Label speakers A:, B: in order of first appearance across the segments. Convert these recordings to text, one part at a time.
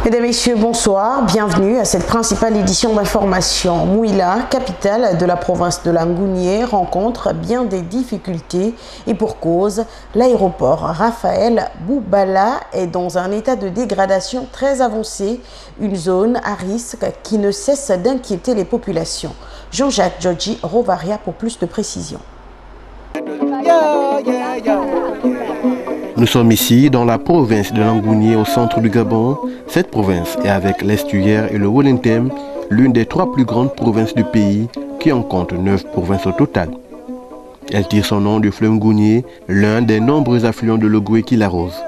A: Mesdames et messieurs, bonsoir. Bienvenue à cette principale édition d'information. Mouila, capitale de la province de Langounié, rencontre bien des difficultés et pour cause, l'aéroport Raphaël Boubala est dans un état de dégradation très avancé, une zone à risque qui ne cesse d'inquiéter les populations. Jean-Jacques Djodji Rovaria pour plus de précisions.
B: Nous sommes ici dans la province de Langounié au centre du Gabon. Cette province est avec l'estuaire et le Wollentem l'une des 3 plus grandes provinces du pays qui en compte 9 provinces au total. Elle tire son nom du fleuve Ngounié, l'un des nombreux affluents de l'Ogooué qui l'arrose.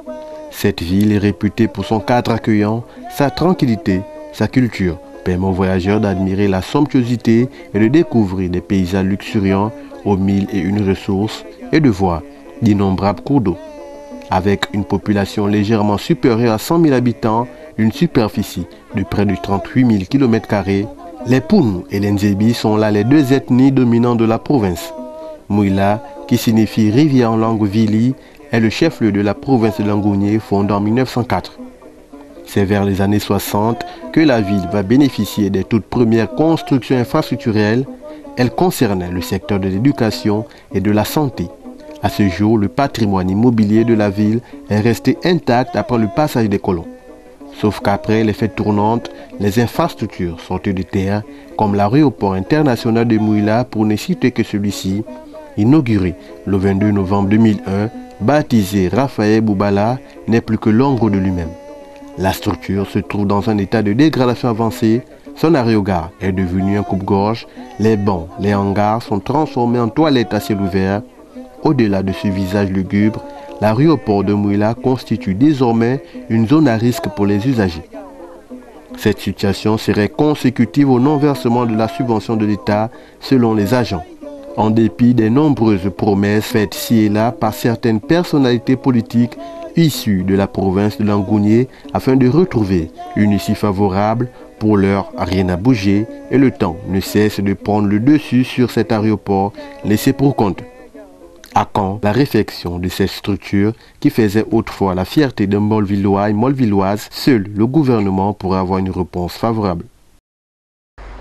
B: Cette ville est réputée pour son cadre accueillant, sa tranquillité, sa culture permet aux voyageurs d'admirer la somptuosité et de découvrir des paysages luxuriants aux 1001 ressources et de voir d'innombrables cours d'eau. Avec une population légèrement supérieure à 100 000 habitants, une superficie de près de 38 000 km², les Pounou et les Nzebi sont là les 2 ethnies dominantes de la province. Mouila, qui signifie rivière en langue vili, est le chef-lieu de la province de Langounié fondée en 1904. C'est vers les années 60 que la ville va bénéficier des toutes premières constructions infrastructurelles. Elles concernaient le secteur de l'éducation et de la santé. À ce jour, le patrimoine immobilier de la ville est resté intact après le passage des colons. Sauf qu'après les fêtes tournantes, les infrastructures sortent de terre, comme l'aéroport international de Mouila, pour ne citer que celui-ci, inauguré le 22 novembre 2001, baptisé Raphaël Boubala, n'est plus que l'ombre de lui-même. La structure se trouve dans un état de dégradation avancée. Son aérogare est devenu un coupe-gorge. Les bancs, les hangars sont transformés en toilettes à ciel ouvert. Au-delà de ce visage lugubre, l'aéroport de Mouila constitue désormais une zone à risque pour les usagers. Cette situation serait consécutive au non-versement de la subvention de l'État selon les agents, en dépit des nombreuses promesses faites ci et là par certaines personnalités politiques issues de la province de Langounié afin de retrouver une issue favorable. Pour l'heure, rien n'a bougé et le temps ne cesse de prendre le dessus sur cet aéroport laissé pour compte. À quand la réfection de cette structure qui faisait autrefois la fierté de Molvillois et Molvilloises? Seul le gouvernement pourrait avoir une réponse favorable.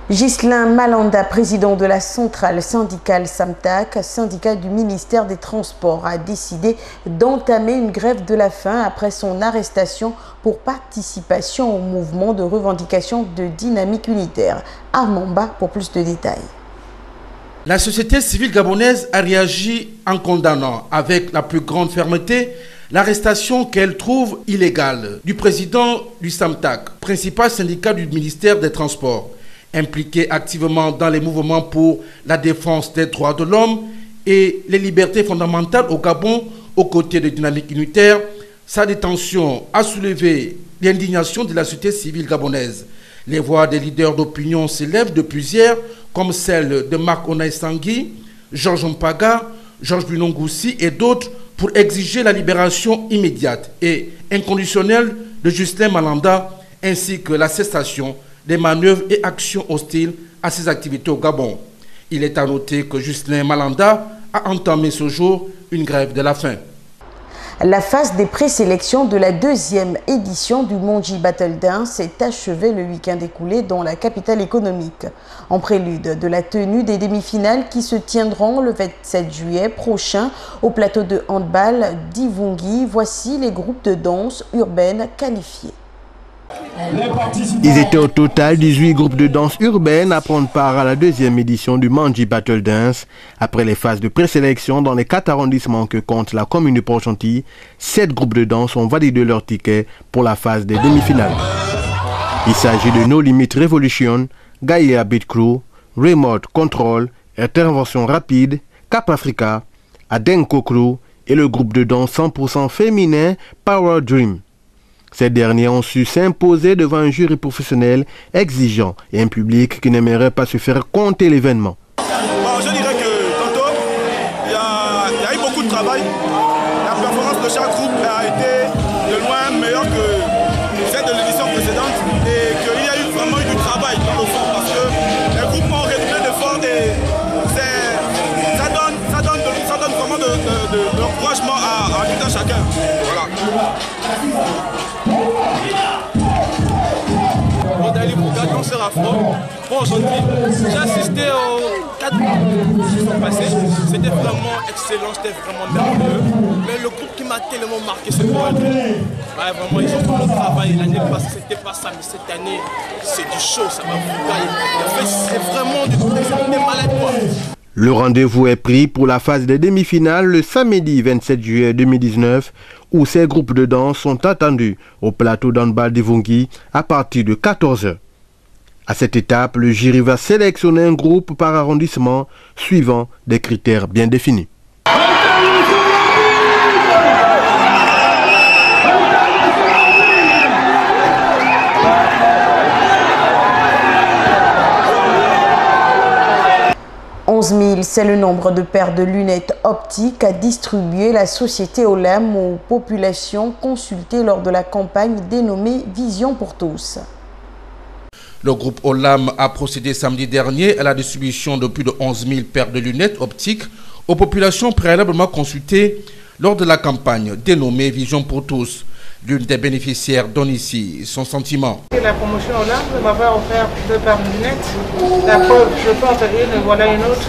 A: Ghislain Malanda, président de la centrale syndicale SAMTAC, syndicat du ministère des Transports, a décidé d'entamer une grève de la faim après son arrestation pour participation au mouvement de revendication de dynamique unitaire. Armand Ba pour plus de détails.
C: La société civile gabonaise a réagi en condamnant avec la plus grande fermeté l'arrestation qu'elle trouve illégale du président du SAMTAC, principal syndicat du ministère des Transports, impliqué activement dans les mouvements pour la défense des droits de l'homme et les libertés fondamentales au Gabon aux côtés de Dynamique Unitaire. Sa détention a soulevé l'indignation de la société civile gabonaise. Les voix des leaders d'opinion s'élèvent depuis hier, comme celle de Marc Onaïsangui, Georges Mpaga, Georges Bunongoussi et d'autres, pour exiger la libération immédiate et inconditionnelle de Ghislain Malanda, ainsi que la cessation des manœuvres et actions hostiles à ses activités au Gabon. Il est à noter que Ghislain Malanda a entamé ce jour une grève de la faim.
A: La phase des présélections de la 2e édition du Mondji Battle Dance s'est achevée le week-end écoulé dans la capitale économique. En prélude de la tenue des demi-finales qui se tiendront le 27 juillet prochain au plateau de handball d'Ivungi, voici les groupes de danse urbaine qualifiés.
B: Ils étaient au total 18 groupes de danse urbaine à prendre part à la 2e édition du Mondji Battle Dance. Après les phases de présélection dans les 4 arrondissements que compte la commune de Port-Gentil, 7 groupes de danse ont validé leur ticket pour la phase des demi-finales. Il s'agit de No Limit Revolution, Gaïa Beat Crew, Remote Control, Intervention Rapide, Cap Africa, Adenko Crew et le groupe de danse 100% féminin Power Dream. Ces derniers ont su s'imposer devant un jury professionnel exigeant et un public qui n'aimerait pas se faire compter l'événement.
D: Je dirais que tantôt, il y a eu beaucoup de travail. La performance de chaque groupe a été de loin meilleure que celle de l'édition précédente et qu'il y a eu vraiment du travail dans le fond parce que les groupes ont redoublé d'efforts et ça donne vraiment de l'encouragement à tout un chacun. Voilà. Afro. Bon, aujourd'hui, j'ai assisté aux 4 groupes qui sont passés. C'était vraiment excellent, c'était vraiment merveilleux. Mais le groupe qui m'a tellement marqué, c'est pour eux. Ouais, vraiment, ils ont fait le travail. L'année passée, c'était pas ça, mais cette année, c'est du show, ça va vous gagner. En fait, c'est vraiment des malades, quoi.
B: Le rendez-vous est pris pour la phase des demi-finales le samedi 27 juillet 2019 où ces groupes de danse sont attendus au plateau d'handball d'Ivongui à partir de 14 h. À cette étape, le jury va sélectionner un groupe par arrondissement suivant des critères bien définis.
A: 11 000, c'est le nombre de paires de lunettes optiques à distribuer la société Olam aux populations consultées lors de la campagne dénommée Vision pour tous.
C: Le groupe Olam a procédé samedi dernier à la distribution de plus de 11 000 paires de lunettes optiques aux populations préalablement consultées lors de la campagne dénommée Vision pour tous. L'une des bénéficiaires donne ici son sentiment.
E: La promotion Olam m'avait offert 2 paires de lunettes. La preuve, je porte une et voilà une autre.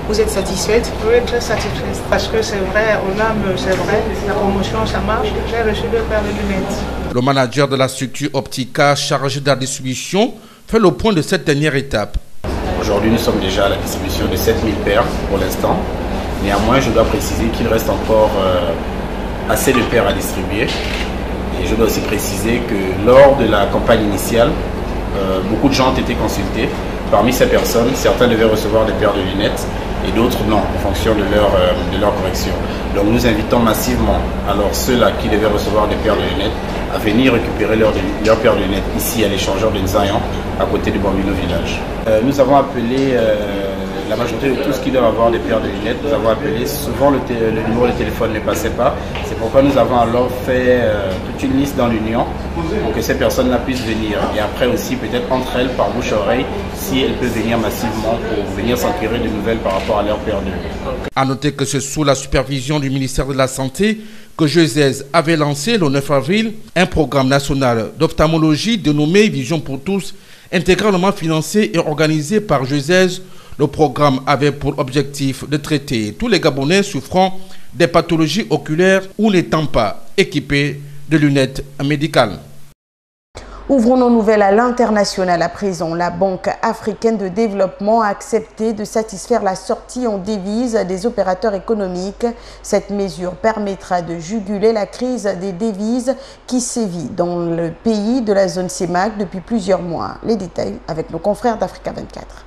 E: Vous êtes satisfaite? Oui, très satisfaite. Parce que c'est vrai, Olam, c'est vrai, la promotion, ça marche. J'ai reçu 2 paires de lunettes.
C: Le manager de la structure Optica chargé de la distribution fait le point de cette dernière étape.
F: Aujourd'hui, nous sommes déjà à la distribution de 7000 paires pour l'instant. Néanmoins, je dois préciser qu'il reste encore assez de paires à distribuer. Et je dois aussi préciser que lors de la campagne initiale, beaucoup de gens ont été consultés. Parmi ces personnes, certains devaient recevoir des paires de lunettes et d'autres non, en fonction de leur correction. Donc nous invitons massivement alors ceux-là qui devaient recevoir des paires de lunettes à venir récupérer leurs paires de lunettes ici à l'échangeur de Nzayan, à côté du Bambino Village. Nous avons appelé la majorité de tous qui doivent avoir des paires de lunettes. Nous avons appelé, souvent le numéro de téléphone ne passait pas. C'est pourquoi nous avons alors fait toute une liste dans l'Union pour que ces personnes-là puissent venir. Et après aussi, peut-être entre elles, par bouche-oreille, si elles peuvent venir massivement pour venir s'enquérir de nouvelles par rapport à leurs paires de lunettes.
C: A noter que c'est sous la supervision du ministère de la Santé que Josez avait lancé le 9 avril un programme national d'ophtalmologie dénommé Vision pour tous, intégralement financé et organisé par Josez. Le programme avait pour objectif de traiter tous les Gabonais souffrant des pathologies oculaires ou n'étant pas équipés de lunettes médicales.
A: Ouvrons nos nouvelles à l'international à présent. La Banque africaine de développement a accepté de satisfaire la sortie en devises des opérateurs économiques. Cette mesure permettra de juguler la crise des devises qui sévit dans le pays de la zone CEMAC depuis plusieurs mois. Les détails avec nos confrères d'Africa 24.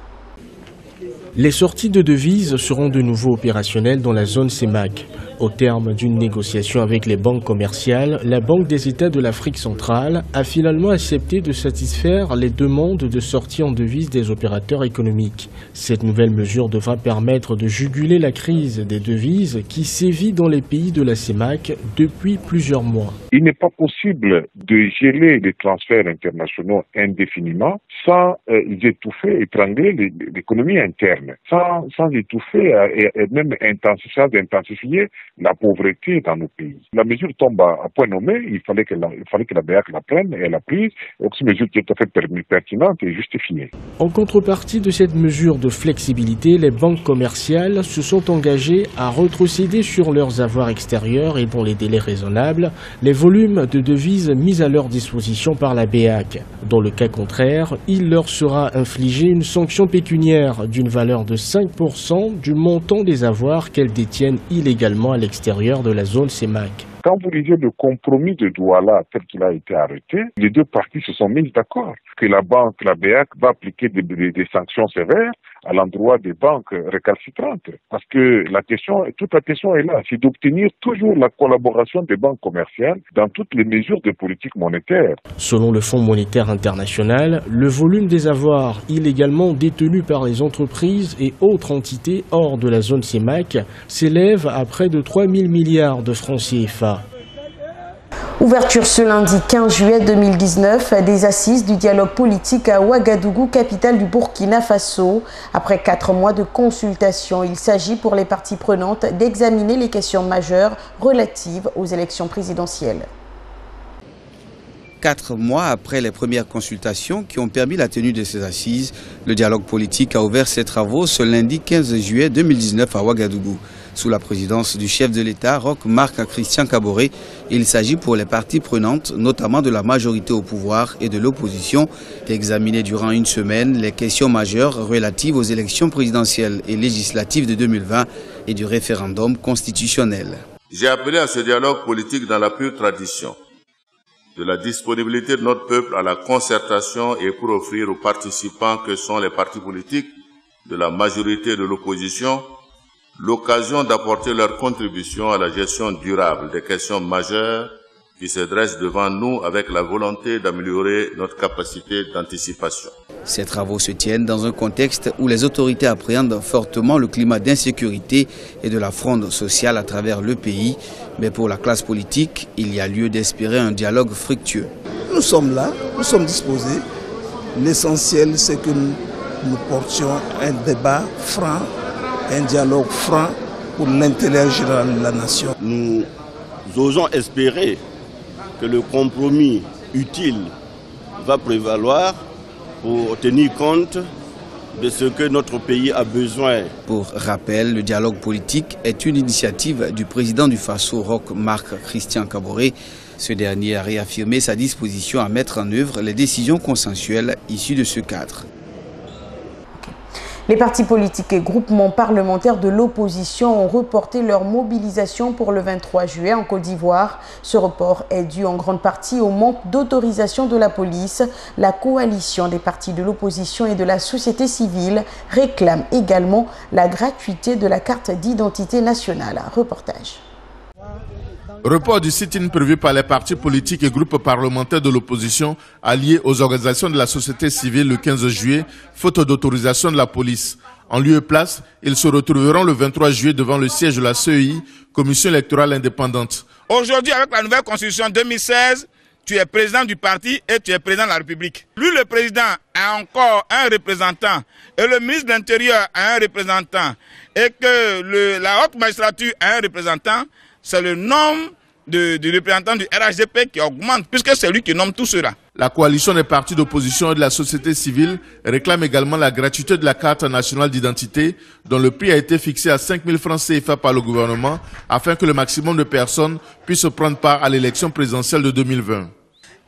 G: Les sorties de devises seront de nouveau opérationnelles dans la zone CEMAC. Au terme d'une négociation avec les banques commerciales, la Banque des États de l'Afrique centrale a finalement accepté de satisfaire les demandes de sortie en devises des opérateurs économiques. Cette nouvelle mesure devra permettre de juguler la crise des devises qui sévit dans les pays de la CEMAC depuis plusieurs mois.
H: Il n'est pas possible de geler les transferts internationaux indéfiniment sans étouffer, étrangler l'économie interne, sans étouffer et même intensifier la pauvreté dans nos pays. La mesure tombe à point nommé, il fallait que la BEAC la prenne et elle l'a prise. Donc c'est une mesure qui est tout à fait pertinente et justifiée.
G: En contrepartie de cette mesure de flexibilité, les banques commerciales se sont engagées à retrocéder sur leurs avoirs extérieurs et dans les délais raisonnables les volumes de devises mis à leur disposition par la BEAC. Dans le cas contraire, il leur sera infligé une sanction pécuniaire d'une valeur de 5% du montant des avoirs qu'elles détiennent illégalement à l'extérieur de la zone CEMAC.
H: Quand vous lisez le compromis de Douala tel qu'il a été arrêté, les deux parties se sont mises d'accord que la BEAC, va appliquer des sanctions sévères à l'endroit des banques récalcitrantes. Parce que toute la question est là, c'est d'obtenir toujours la collaboration des banques commerciales dans toutes les mesures de politique monétaire.
G: Selon le Fonds monétaire international, le volume des avoirs illégalement détenus par les entreprises et autres entités hors de la zone CEMAC s'élève à près de 3 000 milliards de francs CFA.
A: Ouverture ce lundi 15 juillet 2019 des assises du dialogue politique à Ouagadougou, capitale du Burkina Faso. Après 4 mois de consultation, il s'agit pour les parties prenantes d'examiner les questions majeures relatives aux élections présidentielles.
I: 4 mois après les premières consultations qui ont permis la tenue de ces assises, le dialogue politique a ouvert ses travaux ce lundi 15 juillet 2019 à Ouagadougou. Sous la présidence du chef de l'État, Roch Marc Christian Kaboré, il s'agit pour les parties prenantes, notamment de la majorité au pouvoir et de l'opposition, d'examiner durant une semaine les questions majeures relatives aux élections présidentielles et législatives de 2020 et du référendum constitutionnel.
J: J'ai appelé à ce dialogue politique dans la pure tradition de la disponibilité de notre peuple à la concertation et pour offrir aux participants que sont les partis politiques de la majorité et de l'opposition l'occasion d'apporter leur contribution à la gestion durable des questions majeures qui se dressent devant nous avec la volonté d'améliorer notre capacité d'anticipation.
I: Ces travaux se tiennent dans un contexte où les autorités appréhendent fortement le climat d'insécurité et de la fronde sociale à travers le pays. Mais pour la classe politique, il y a lieu d'espérer un dialogue fructueux.
K: Nous sommes là, nous sommes disposés. L'essentiel, c'est que nous portions un débat franc, un dialogue franc pour l'intérêt général de la nation.
L: Nous osons espérer que le compromis utile va prévaloir pour tenir compte de ce que notre pays a besoin.
I: Pour rappel, le dialogue politique est une initiative du président du Faso, Roch Marc Christian Kaboré. Ce dernier a réaffirmé sa disposition à mettre en œuvre les décisions consensuelles issues de ce cadre.
A: Les partis politiques et groupements parlementaires de l'opposition ont reporté leur mobilisation pour le 23 juillet en Côte d'Ivoire. Ce report est dû en grande partie au manque d'autorisation de la police. La coalition des partis de l'opposition et de la société civile réclame également la gratuité de la carte d'identité nationale. Reportage.
M: Report du sit-in prévu par les partis politiques et groupes parlementaires de l'opposition alliés aux organisations de la société civile le 15 juillet, faute d'autorisation de la police. En lieu et place, ils se retrouveront le 23 juillet devant le siège de la CEI, Commission électorale indépendante.
N: Aujourd'hui, avec la nouvelle constitution 2016, tu es président du parti et tu es président de la République. Plus le président a encore un représentant et le ministre de l'Intérieur a un représentant et que la haute magistrature a un représentant, c'est le nombre du représentant du RHDP qui augmente, puisque c'est lui qui nomme tout cela.
M: La coalition des partis d'opposition et de la société civile réclame également la gratuité de la carte nationale d'identité, dont le prix a été fixé à 5 000 francs CFA par le gouvernement, afin que le maximum de personnes puissent prendre part à l'élection présidentielle de 2020.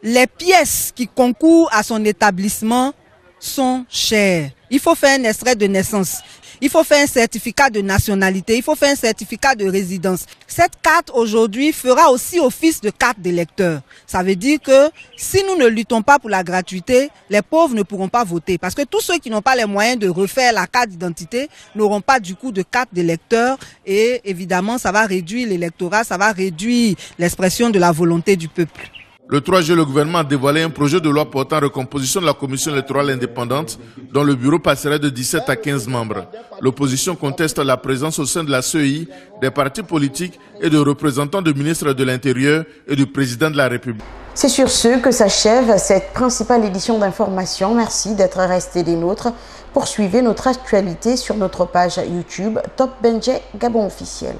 O: Les pièces qui concourent à son établissement sont chères. Il faut faire un extrait de naissance. Il faut faire un certificat de nationalité, il faut faire un certificat de résidence. Cette carte aujourd'hui fera aussi office de carte d'électeur. Ça veut dire que si nous ne luttons pas pour la gratuité, les pauvres ne pourront pas voter. Parce que tous ceux qui n'ont pas les moyens de refaire la carte d'identité n'auront pas du coup de carte d'électeur. Et évidemment, ça va réduire l'électorat, ça va réduire l'expression de la volonté du peuple.
M: Le 3 juillet, le gouvernement a dévoilé un projet de loi portant recomposition de la commission électorale indépendante dont le bureau passerait de 17 à 15 membres. L'opposition conteste la présence au sein de la CEI des partis politiques et de représentants du ministre de l'Intérieur et du président de la République.
A: C'est sur ce que s'achève cette principale édition d'information. Merci d'être resté des nôtres. Poursuivez notre actualité sur notre page YouTube Top Benje Gabon officiel.